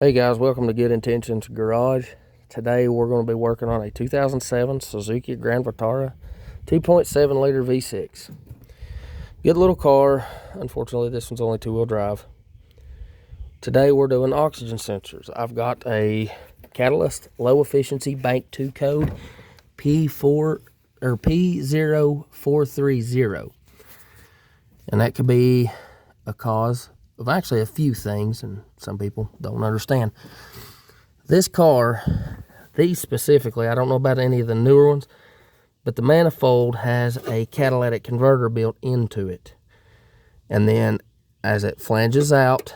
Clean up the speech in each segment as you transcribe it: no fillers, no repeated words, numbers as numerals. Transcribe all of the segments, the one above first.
Hey guys, welcome to Good Intentions Garage. Today we're going to be working on a 2007 Suzuki Grand Vitara 2.7 liter V6. Good little car. Unfortunately, this one's only two-wheel drive. Today we're doing oxygen sensors. I've got a Catalyst low efficiency bank 2 code P0430, and that could be a cause of actually a few things, and some people don't understand. This car, these specifically, I don't know about any of the newer ones, but the manifold has a catalytic converter built into it. And then as it flanges out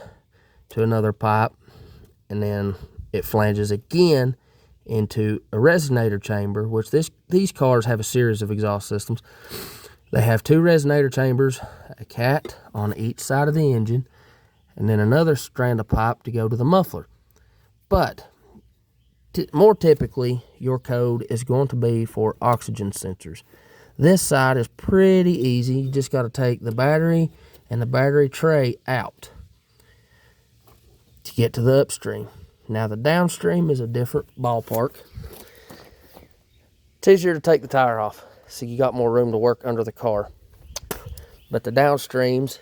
to another pipe, and then it flanges again into a resonator chamber, which these cars have a series of exhaust systems. They have two resonator chambers, a cat on each side of the engine, and then another strand of pipe to go to the muffler. But more typically, your code is going to be for oxygen sensors. This side is pretty easy. You just got to take the battery and the battery tray out to get to the upstream. Now the downstream is a different ballpark. It's easier to take the tire off, so you got more room to work under the car. But the downstreams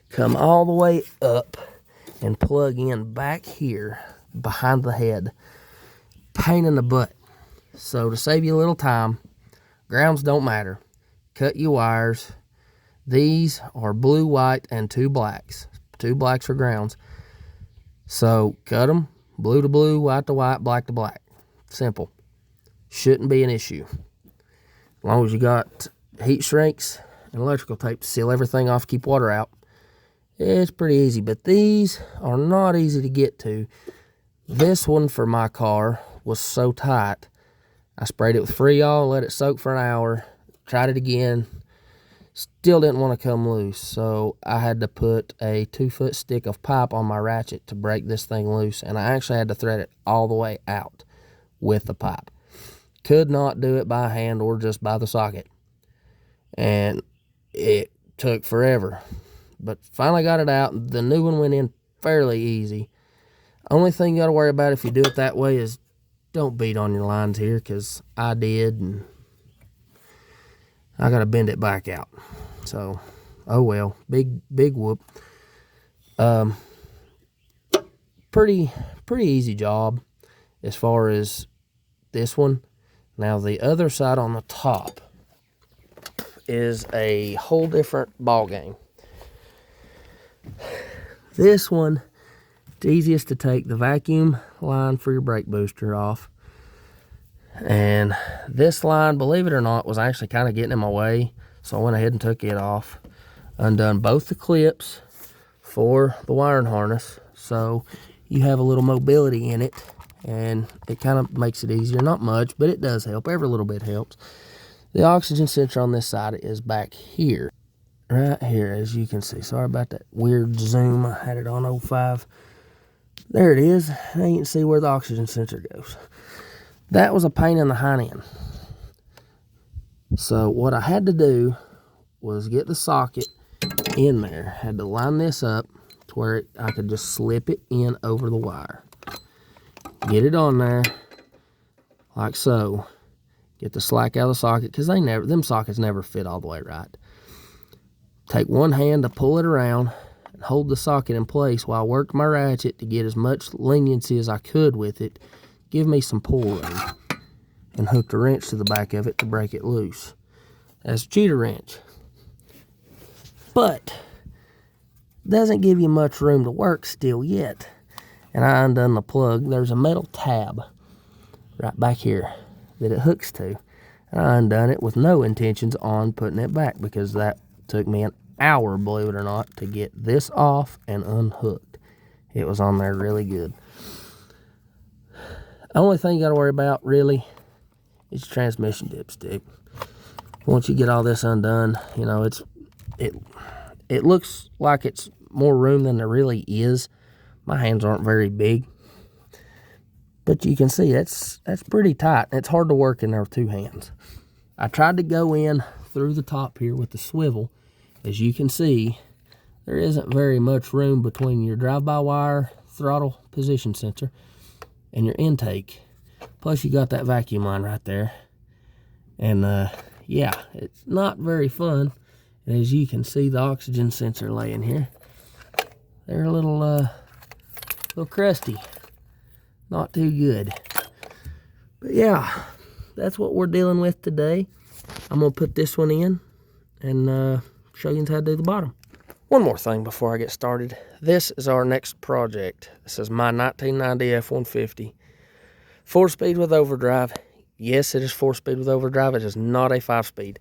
come all the way up and plug in back here behind the head. Pain in the butt. So to save you a little time, grounds don't matter. Cut your wires. These are blue, white, and two blacks. Two blacks for grounds. So cut them blue to blue, white to white, black to black. Simple. Shouldn't be an issue. As long as you got heat shrinks and electrical tape to seal everything off, keep water out, it's pretty easy. But these are not easy to get to. This one for my car was so tight, I sprayed it with Freon, let it soak for an hour, tried it again, still didn't want to come loose. So I had to put a 2-foot stick of pipe on my ratchet to break this thing loose, and I actually had to thread it all the way out with the pipe. Could not do it by hand or just by the socket, and it took forever. But finally got it out. The new one went in fairly easy. Only thing you got to worry about if you do it that way is don't beat on your lines here, because I did, and I got to bend it back out. So, oh well, big whoop. Pretty easy job as far as this one. Now the other side on the top is a whole different ball game. This one, it's easiest to take the vacuum line for your brake booster off. And this line, believe it or not, was actually kind of getting in my way, so I went ahead and took it off. Undone both the clips for the wiring harness, so you have a little mobility in it, and it kind of makes it easier. Not much, but it does help. Every little bit helps. The oxygen sensor on this side is back here. Right here, as you can see. Sorry about that weird zoom. I had it on 05. There it is. Now you can see where the oxygen sensor goes. That was a pain in the hind end. So what I had to do was get the socket in there. Had to line this up to where I could just slip it in over the wire. Get it on there like so. Get the slack out of the socket, because them sockets never fit all the way right. Take one hand to pull it around and hold the socket in place while I worked my ratchet to get as much leniency as I could with it. Give me some pull room. And hooked a wrench to the back of it to break it loose. That's a cheater wrench. But doesn't give you much room to work still yet. And I undone the plug. There's a metal tab right back here that it hooks to. And I undone it with no intentions on putting it back, because that took me an hour, believe it or not, to get this off and unhooked. It was on there really good. Only thing you got to worry about, really, is your transmission dipstick. Once you get all this undone, you know, it looks like it's more room than there really is. My hands aren't very big, but you can see that's pretty tight. It's hard to work in there with two hands. I tried to go in through the top here with the swivel. As you can see, there isn't very much room between your drive-by wire throttle position sensor and your intake. Plus you got that vacuum line right there. And yeah, it's not very fun. And as you can see, the oxygen sensor laying here, they're a little crusty. Not too good. But yeah, that's what we're dealing with today. I'm gonna put this one in and show you how to do the bottom. One more thing before I get started. This is our next project. This is my 1990 F-150. 4-speed with overdrive. Yes, it is 4-speed with overdrive. It is not a 5-speed.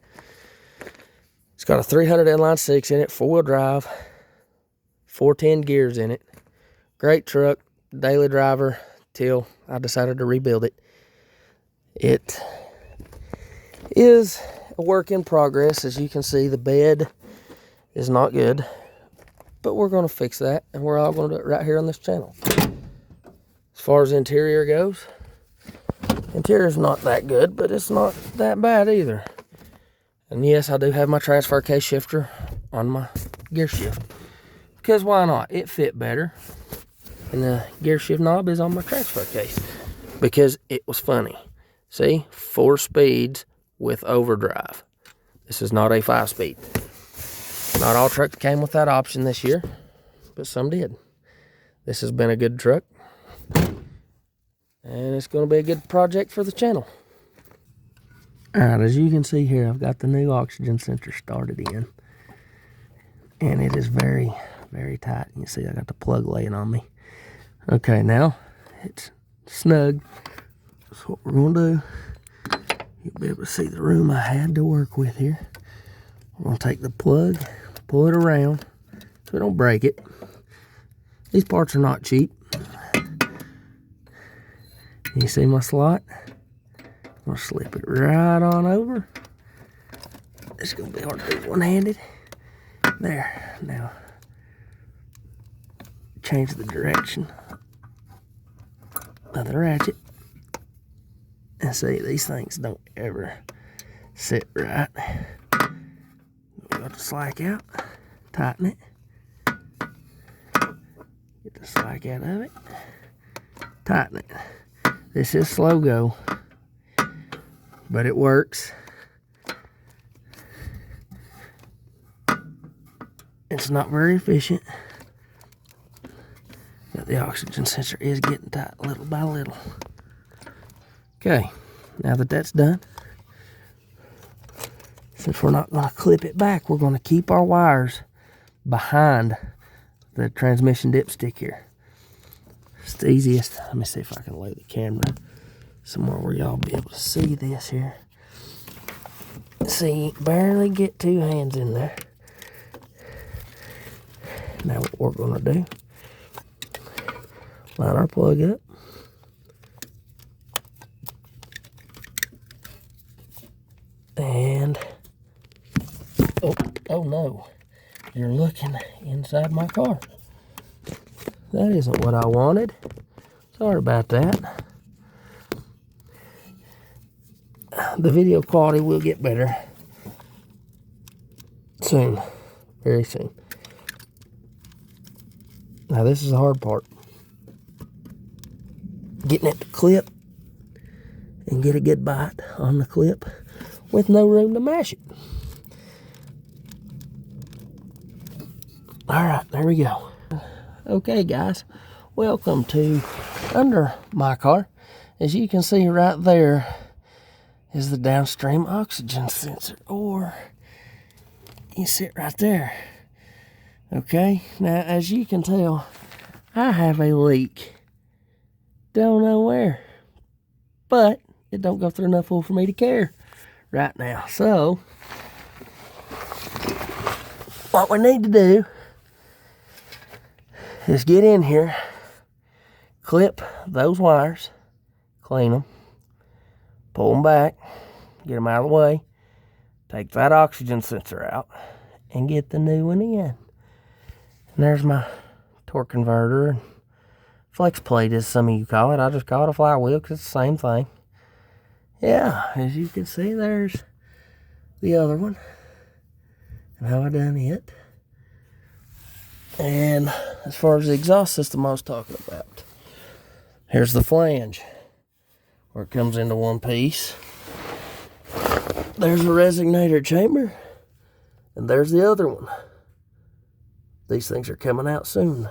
It's got a 300 inline 6 in it, 4-wheel drive, 410 gears in it. Great truck, daily driver, till I decided to rebuild it. It is a work in progress. As you can see, the bed is not good, but we're going to fix that, and we're all going to do it right here on this channel. As far as the interior goes, interior's not that good, but it's not that bad either. And yes, I do have my transfer case shifter on my gear shift, because why not? It fit better. And the gear shift knob is on my transfer case because it was funny. See, 4 speeds with overdrive. This is not a 5-speed. Not all trucks came with that option this year, but some did. This has been a good truck, and it's going to be a good project for the channel. Alright, as you can see here, I've got the new oxygen sensor started in, and it is very, very tight. You can see I got the plug laying on me. Okay, now it's snug. That's what we're going to do. You'll be able to see the room I had to work with here. We're going to take the plug, pull it around so we don't break it. These parts are not cheap. You see my slot? I'm going to slip it right on over. It's going to be hard to do one-handed. There. Now, change the direction of the ratchet. And see, these things don't ever sit right. We got the slack out, tighten it, get the slack out of it, tighten it. This is slow go, but it works. It's not very efficient, but the oxygen sensor is getting tight little by little. Okay, now that that's done, since we're not going to clip it back, we're going to keep our wires behind the transmission dipstick here. It's the easiest. Let me see if I can lay the camera somewhere where y'all be able to see this here. See, barely get 2 hands in there. Now what we're going to do, line our plug up. And, oh no, you're looking inside my car. That isn't what I wanted. Sorry about that. The video quality will get better soon, very soon. Now this is the hard part. Getting it to clip and get a good bite on the clip with no room to mash it. Alright, there we go. Okay guys, welcome to under my car. As you can see right there is the downstream oxygen sensor, or you see it right there. Okay, now as you can tell, I have a leak. Don't know where, but it don't go through enough oil for me to care right now. So what we need to do is get in here, clip those wires, clean them, pull them back, get them out of the way, take that oxygen sensor out, and get the new one in. And there's my torque converter, flex plate as some of you call it. I just call it a flywheel because it's the same thing. Yeah, as you can see, there's the other one and how I done it. And as far as the exhaust system I was talking about. Here's the flange, where it comes into one piece. There's a resonator chamber, and there's the other one. These things are coming out soon.